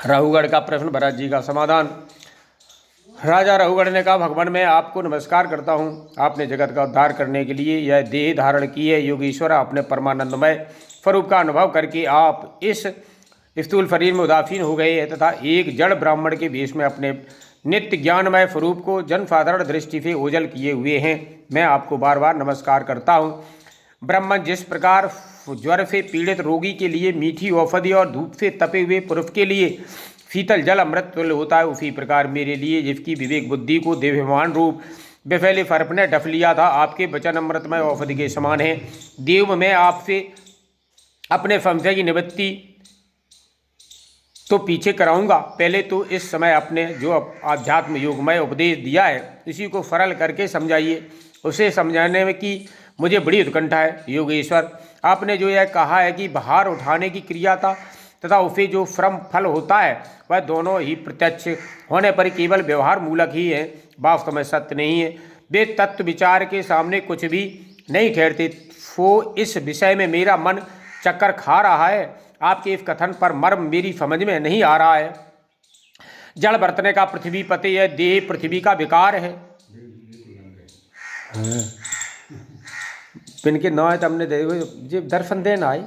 राहुगढ़ का प्रश्न भरत जी का समाधान। राजा राहुगढ़ ने कहा, भगवान मैं आपको नमस्कार करता हूँ। आपने जगत का उद्धार करने के लिए यह देह धारण की है। योगीश्वर अपने परमानंदमय स्वरूप का अनुभव करके आप इस स्थूल शरीर में उदासीन हो गए हैं तथा एक जड़ ब्राह्मण के वेश में अपने नित्य ज्ञानमय स्वरूप को जनसाधारण दृष्टि से ओझल किए हुए हैं। मैं आपको बार बार नमस्कार करता हूँ। ब्रह्मन जिस प्रकार ज्वर से पीड़ित रोगी के लिए मीठी औषधि और धूप से तपे हुए पुरुष के लिए शीतल जल अमृत तुल्य होता है, उसी प्रकार मेरे लिए जिसकी विवेक बुद्धि को दिव्यमान रूप विफैले सर्प ने ढफ लिया था, आपके वचन अमृतमय औषधि के समान है। देव मैं आपसे अपने संशय की निवृत्ति तो पीछे कराऊंगा। पहले तो इस समय आपने जो आध्यात्म योगमय उपदेश दिया है इसी को सरल करके समझाइए। उसे समझाने में की मुझे बड़ी उत्कंठा है। योगेश्वर आपने जो यह कहा है कि भार उठाने की क्रिया तथा उसे जो श्रम फल होता है वह दोनों ही प्रत्यक्ष होने पर केवल व्यवहार मूलक ही है, वास्तव में सत्य नहीं है। वे तत्व विचार के सामने कुछ भी नहीं ठहरते। वो इस विषय में मेरा मन चक्कर खा रहा है। आपके इस कथन पर मर्म मेरी समझ में नहीं आ रहा है। जड़ बरतने का पृथ्वी पति है, देह पृथ्वी का विकार है। इनके ना है तो हमने देखो दर्शन देना आई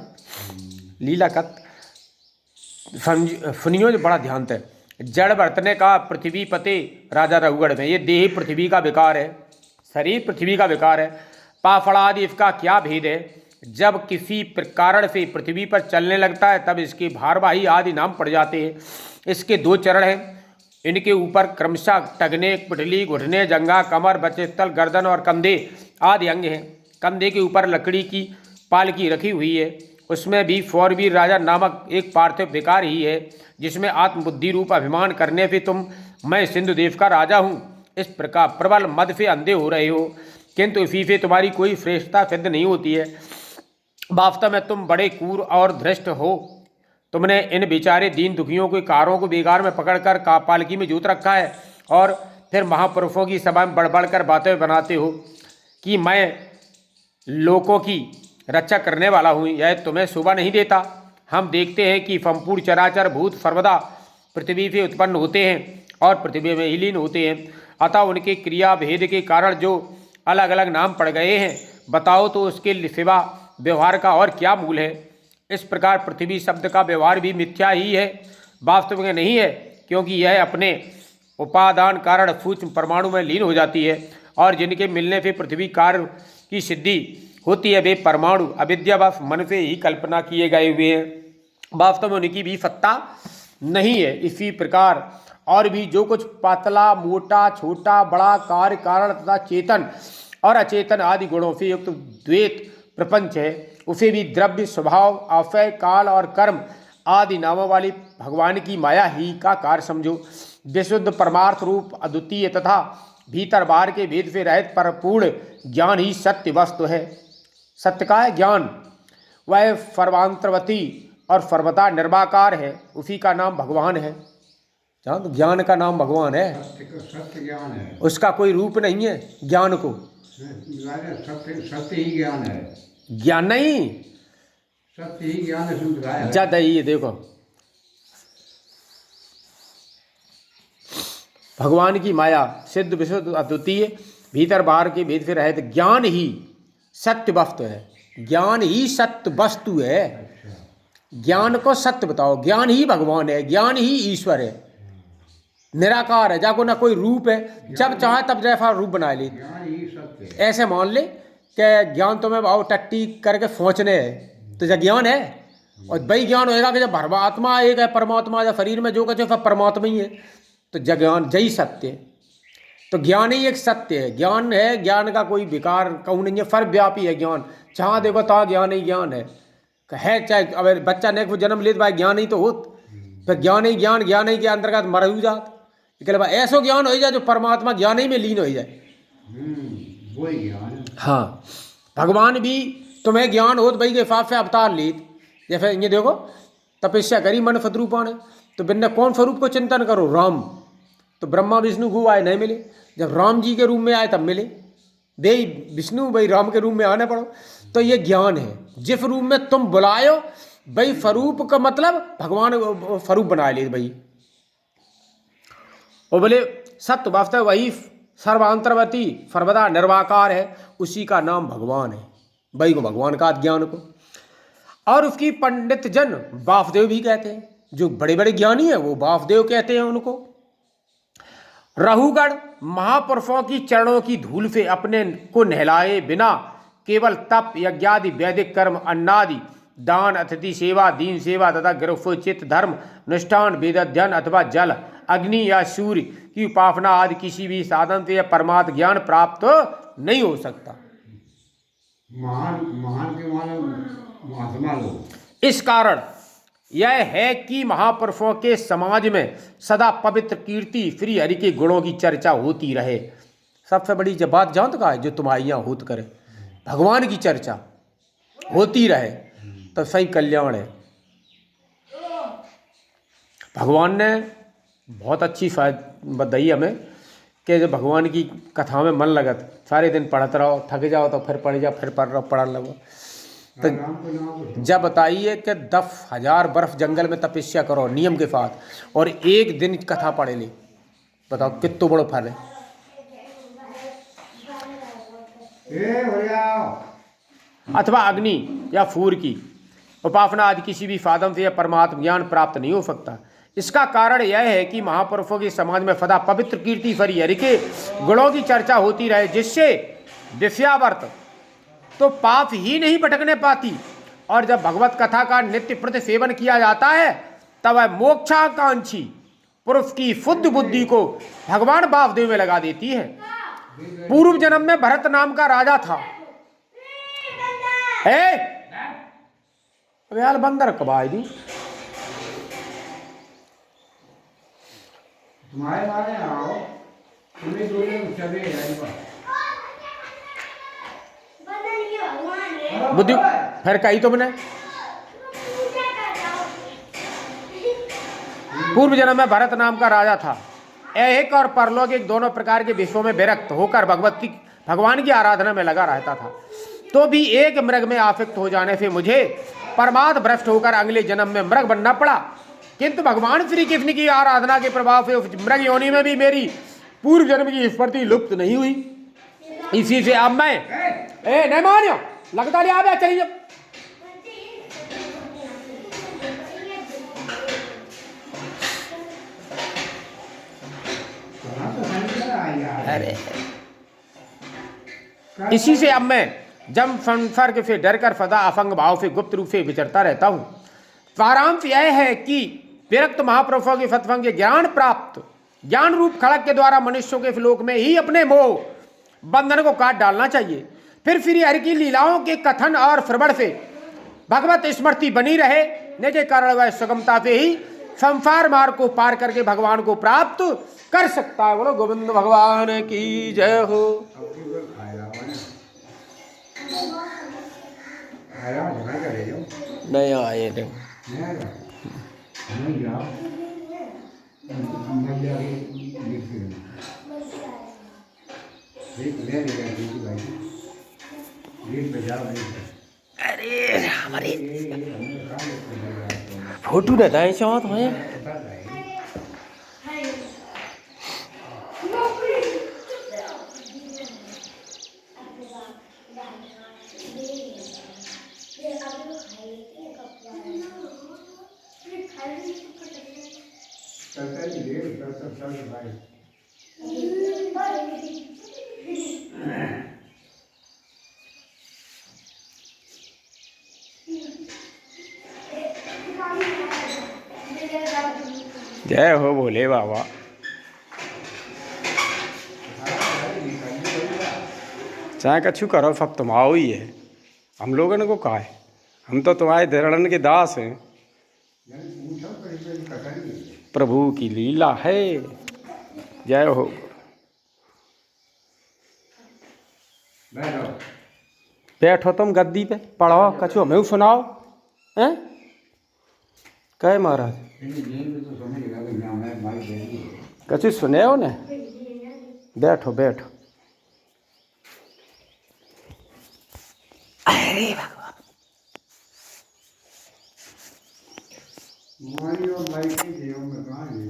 लीला कत सुनियो जो बड़ा ध्यान है। जड़ बरतने का पृथ्वी पते राजा राहुगढ़ में, ये देह पृथ्वी का विकार है, शरीर पृथ्वी का विकार है। पाफड़ादि इसका क्या भेद है? जब किसी कारण से पृथ्वी पर चलने लगता है तब इसके भारवाही आदि नाम पड़ जाते हैं। इसके दो चरण हैं, इनके ऊपर क्रमशः टगने, पिटली, घुटने, जंघा, कमर, बचेतल, गर्दन और कंधे आदि अंग हैं। कंधे के ऊपर लकड़ी की पालकी रखी हुई है, उसमें भी फौरवीर राजा नामक एक पार्थिव विकार ही है, जिसमें आत्मबुद्धि रूप अभिमान करने से तुम मैं सिंधु देव का राजा हूँ इस प्रकार प्रबल मद से अंधे हो रहे हो, किंतु इसी से तुम्हारी कोई श्रेष्ठता सिद्ध नहीं होती है। वास्तव में तुम बड़े क्रूर और धृष्ट हो। तुमने इन बेचारे दीन दुखियों के कारों को बेगार में पकड़कर पालकी में जोत रखा है और फिर महापुरुषों की सभा में बढ़ बढ़कर बातें बनाते हो कि मैं लोगों की रक्षा करने वाला हूँ। यह तुम्हें शोभा नहीं देता। हम देखते हैं कि संपूर्ण चराचर भूत सर्वदा पृथ्वी से उत्पन्न होते हैं और पृथ्वी में ही लीन होते हैं, अतः उनके क्रिया भेद के कारण जो अलग अलग नाम पड़ गए हैं, बताओ तो उसके सिवा व्यवहार का और क्या मूल है? इस प्रकार पृथ्वी शब्द का व्यवहार भी मिथ्या ही है, वास्तव में नहीं है, क्योंकि यह अपने उपादान कारण सूक्ष्म परमाणु में लीन हो जाती है और जिनके मिलने से पृथ्वी कार्य की सिद्धि होती है वे परमाणु अविद्यावश मन से ही कल्पना किए गए हुए हैं, वास्तव में उनकी भी सत्ता नहीं है। इसी प्रकार और भी जो कुछ पतला, मोटा, छोटा, बड़ा, कार्य, कारण तथा चेतन और अचेतन आदि गुणों से युक्त द्वैत प्रपंच है, उसे भी द्रव्य, स्वभाव, आशय, काल और कर्म आदि नामों वाली भगवान की माया ही का कार्य समझो। विशुद्ध परमार्थ रूप अद्वितीय तथा भीतर बाहर के भेद से रहित परिपूर्ण ज्ञान ही सत्य वस्तु है। सत्य का है ज्ञान, वह सर्वांतर्वर्ती और सर्वदा निर्वाकार है, उसी का नाम भगवान है। जान तो ज्ञान का नाम भगवान है, सत्य ज्ञान है, उसका कोई रूप नहीं है। ज्ञान को सत्य ही ज्ञान है, ज्ञान नहीं सत्य ही ज्ञान है। ज्यादा ये देखो भगवान की माया सिद्ध विशुद्ध अद्वितीय भीतर बाहर के भेद से रहित ज्ञान ही सत्य वस्तु है। ज्ञान ही सत्य वस्तु है। ज्ञान को सत्य बताओ। ज्ञान ही भगवान है, ज्ञान ही ईश्वर है, निराकार है, जाको ना कोई रूप है, जब चाहे तब जैसा रूप बना ले। ऐसे मान ले कि ज्ञान तुम्हें भाव टट्टी करके सोचने है तो जब ज्ञान है, और वही ज्ञान होएगा कि जब परमात्मा एक है, परमात्मा जब शरीर में जो कहे सब परमात्मा ही है, तो जग ज्ञान जय सत्य है। तो ज्ञान ही एक सत्य है, ज्ञान है, ज्ञान का कोई विकार कहूँ नहीं है, सर्वव्यापी है ज्ञान। जहाँ देखो तहाँ ज्ञान ही ज्ञान है चाहे अब बच्चा ने जन्म ले भाई ज्ञान ही तो होत, फिर ज्ञान ही ज्ञान, ज्ञान ही के अंतर्गत मर ही जात। इसके भाई ऐसा ज्ञान हो जाए जो परमात्मा ज्ञान ही में लीन हो जाए, वही ज्ञान। हाँ, भगवान भी तुम्हें ज्ञान होत भाई के हिसाब से अवतार लीत। जैसे ये देखो तपस्या करी मन फतरूपा ने, तो बिना कौन स्वरूप को चिंतन करो? राम। तो ब्रह्मा विष्णु को आए नहीं मिले, जब राम जी के रूप में आए तब मिले। दे विष्णु भाई राम के रूप में आने पड़ो। तो ये ज्ञान है, जिस रूप में तुम बुलायो भाई स्वरूप का मतलब भगवान स्वरूप बना ले भाई। और बोले सत्य वास्तव वही सर्वांतर्वर्ती सर्वदा निर्वाकार है, उसी का नाम भगवान है। वही को भगवान का ज्ञान को, और उसकी पंडित जन वासुदेव भी कहते हैं, जो बड़े बड़े ज्ञानी हैं वो वासुदेव कहते हैं उनको। रहुगण महापुरुषों की चरणों की धूल से अपने को नहलाए बिना केवल तप यज्ञादि वैदिक कर्म अन्नादि दान अतिथि सेवा दीन सेवा तथा गृहोचित धर्म निष्ठान वेदाध्ययन अथवा जल अग्नि या सूर्य की उपासना आदि किसी भी साधन से परमात्म ज्ञान प्राप्त नहीं हो सकता। महान महान के मानो महात्मा लोग। इस कारण यह है कि महापुरुषों के समाज में सदा पवित्र कीर्ति श्री हरि के गुणों की चर्चा होती रहे। सबसे बड़ी जब बात जानते का है, जो तुम्हारे यहाँ होत करे, भगवान की चर्चा होती रहे तो सही कल्याण है। भगवान ने बहुत अच्छी बताई हमें कि जब भगवान की कथा में मन लगत, सारे दिन पढ़ते रहो, थक जाओ तो फिर पढ़ जाओ, फिर पढ़ रहो, पढ़ने लगो। तो जब बताइए कि 10,000 बर्फ जंगल में तपस्या करो नियम के साथ, और एक दिन कथा पढ़े ले, बताओ कितना बड़ो फल है। अथवा अग्नि या सूर्य की उपासना आदि किसी भी साधन से परमात्म ज्ञान प्राप्त नहीं हो सकता। इसका कारण यह है कि महापुरुषों के समाज में सदा पवित्र कीर्ति श्री हरि के गुणों की चर्चा होती रहे, जिससे विषयावर्त तो पाप ही नहीं भटकने पाती, और जब भगवत कथा का नित्य प्रति सेवन किया जाता है तब वह मोक्षाकांक्षी पुरुष की शुद्ध बुद्धि को भगवान वासुदेव में लगा देती है। पूर्व जन्म में भरत नाम का राजा था। यार बंदर कब आई दी तुम्हारे मारे आओ, तुम्हें बोले चले बुद्धि फिर कही तुमने। पूर्व जन्म में भरत नाम का राजा था। ऐहिक और परलौकिक दोनों प्रकार के विषयों में विरक्त होकर भगवान की आराधना में लगा रहता था। तो भी एक मृग में आसक्त हो जाने से मुझे परमार्थ भ्रष्ट होकर अगले जन्म में मृग बनना पड़ा। किंतु भगवान श्री कृष्ण की आराधना के प्रभाव से उस मृग योनि में भी मेरी पूर्व जन्म की स्मृति लुप्त नहीं हुई। इसी से अब मैं नहीं मानियो लगता नहीं आ चलिए। अरे इसी से अब मैं जम संसर्ग से डरकर सदा असंग भाव से गुप्त रूप से विचरता रहता हूं। सारांश यह है कि विरक्त महापुरुषों के सत्संग के ज्ञान प्राप्त ज्ञान रूप खड़क के द्वारा मनुष्यों के श्लोक में ही अपने मोह बंधन को काट डालना चाहिए। फिर श्री हरि की लीलाओं के कथन और श्रवण से भगवत स्मृति बनी रहे, निज कारण वह सुगमता से ही संसार मार्ग को पार करके भगवान को प्राप्त कर सकता है। बोलो गोविंद भगवान की जय हो। नहीं आए थे अरे हमारे फोटो रहता है चाहत है। जय हो बोले बाबा। चाहे कछु करो सब तुम आओ ही है, हम लोगों को कहा है, हम तो तुम्हारे धरण के दास हैं। प्रभु की लीला है। जय हो। बैठो तुम गद्दी पे, पढ़ो कछु हमें सुनाओ। हैं कहे महाराज कछु सुने हो ने। बैठो बैठो। अरे भगवान मारी और माई के जीवन में कहाँ है?